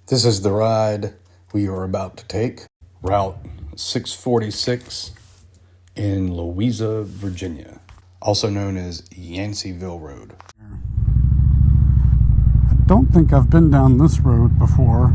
This is the ride we are about to take. Route 646 in Louisa, Virginia, also known as Yanceyville Road. I don't think I've been down this road before.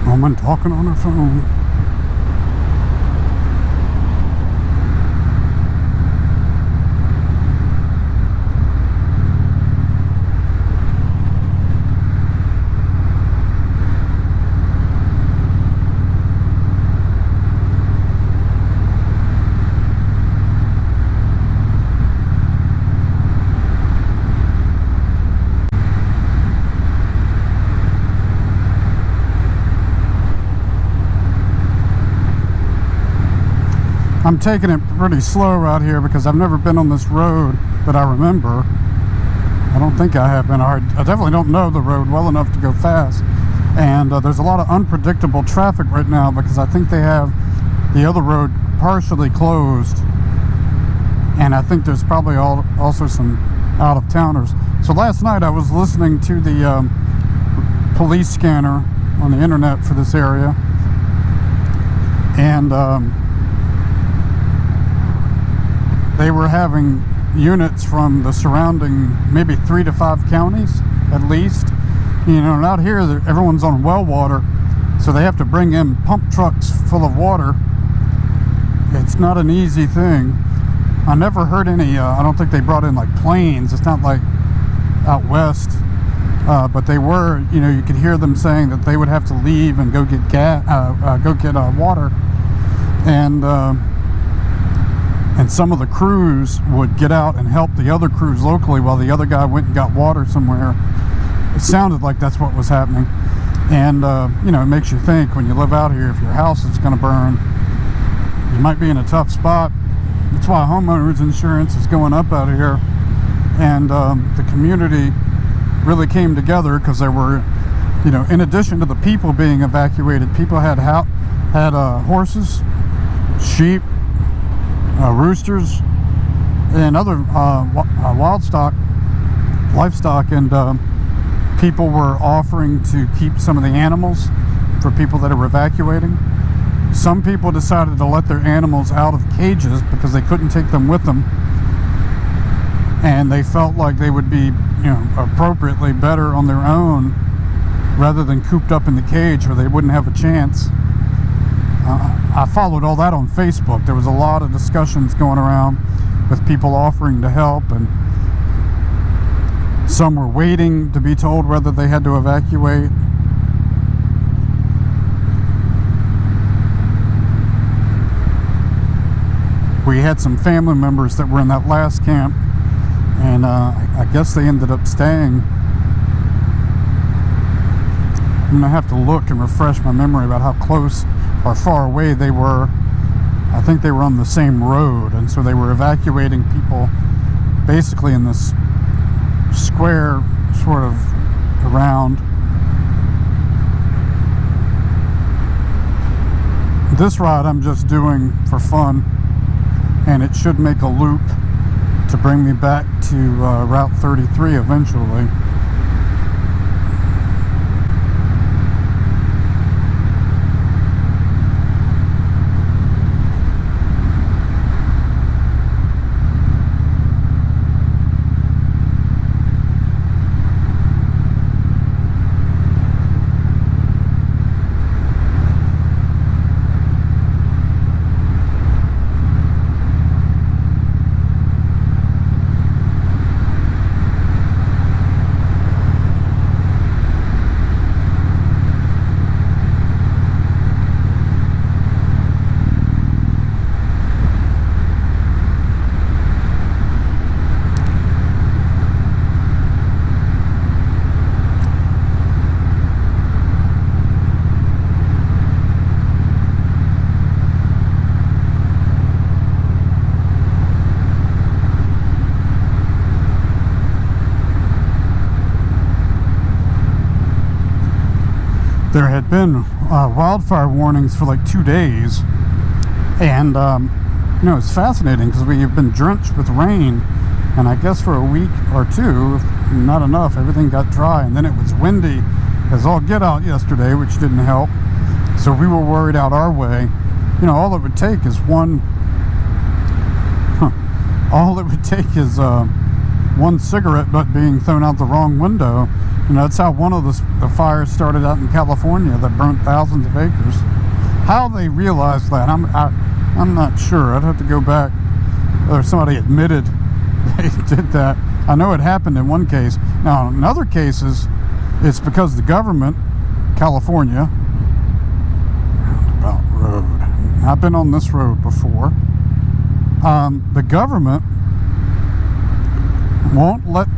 Woman talking on her phone. I'm taking it pretty slow out here because I've never been on this road that I remember. I don't think I have been. I definitely don't know the road well enough to go fast. And there's a lot of unpredictable traffic right now because I think they have the other road partially closed. And I think there's probably also some out-of-towners. So last night I was listening to the police scanner on the internet for this area. And they were having units from the surrounding maybe 3 to 5 counties at least. You know, and out here everyone's on well water, so they have to bring in pump trucks full of water. It's not an easy thing. I never heard any, I don't think they brought in like planes. It's not like out west, but they were, you know, you could hear them saying that they would have to leave and go get water. And some of the crews would get out and help the other crews locally while the other guy went and got water somewhere. It sounded like that's what was happening. And, you know, it makes you think when you live out here, if your house is going to burn, you might be in a tough spot. That's why homeowners insurance is going up out here. And the community really came together because there were, you know, in addition to the people being evacuated, people had horses, sheep, roosters, and other livestock, and people were offering to keep some of the animals for people that are evacuating. Some people decided to let their animals out of cages because they couldn't take them with them, and they felt like they would be, you know, appropriately better on their own rather than cooped up in the cage where they wouldn't have a chance. I followed all that on Facebook. There was a lot of discussions going around with people offering to help, and some were waiting to be told whether they had to evacuate. We had some family members that were in that last camp, and I guess they ended up staying. I'm gonna have to look and refresh my memory about how close or far away they were. I think they were on the same road, and so they were evacuating people basically in this square sort of around. This ride I'm just doing for fun, and it should make a loop to bring me back to Route 33 eventually. there had been wildfire warnings for like 2 days. And, you know, it's fascinating because we have been drenched with rain. And I guess for a week or two, if not enough, everything got dry. And then it was windy as all get out yesterday, which didn't help. So we were worried out our way. You know, all it would take is one cigarette butt being thrown out the wrong window. You know, that's how one of the fires started out in California that burnt thousands of acres. How they realized that, I'm not sure. I'd have to go back. Or somebody admitted they did that. I know it happened in one case. Now, in other cases, it's because the government, California, roundabout road. I've been on this road before. The government won't let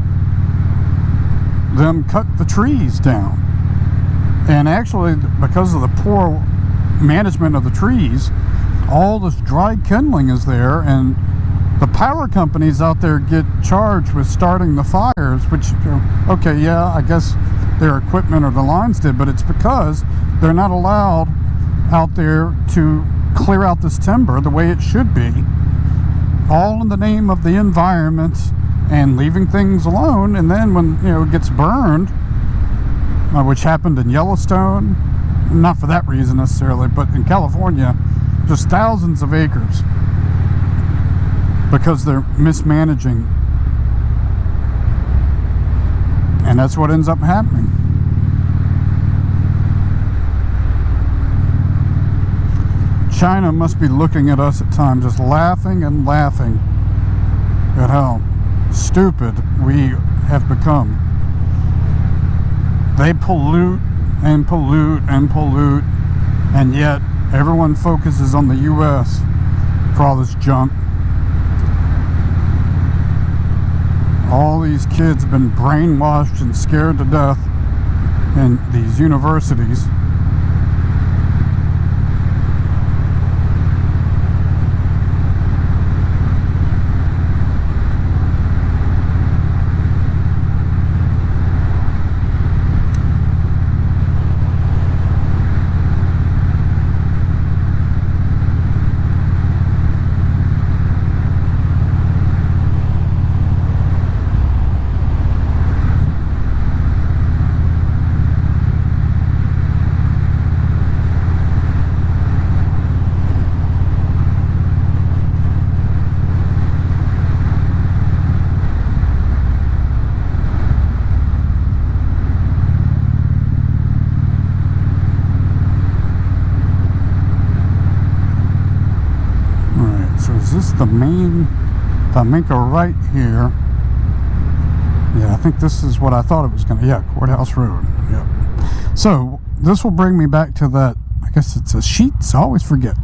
them cut the trees down. And actually, because of the poor management of the trees, all this dry kindling is there, and the power companies out there get charged with starting the fires, which, okay, yeah, I guess their equipment or the lines did, but it's because they're not allowed out there to clear out this timber the way it should be, all in the name of the environment and leaving things alone. And then when, you know, it gets burned, which happened in Yellowstone, not for that reason necessarily, but in California, just thousands of acres, because they're mismanaging. And that's what ends up happening. China must be looking at us at times, just laughing and laughing at how stupid we have become. They pollute and pollute and pollute, and yet everyone focuses on the U.S. for all this junk. All these kids have been brainwashed and scared to death in these universities. Is this the main, if I make a right here, yeah, I think this is what I thought it was going to, yeah, Courthouse Road, yep. So, this will bring me back to that, I guess it's a Sheetz, I always forget.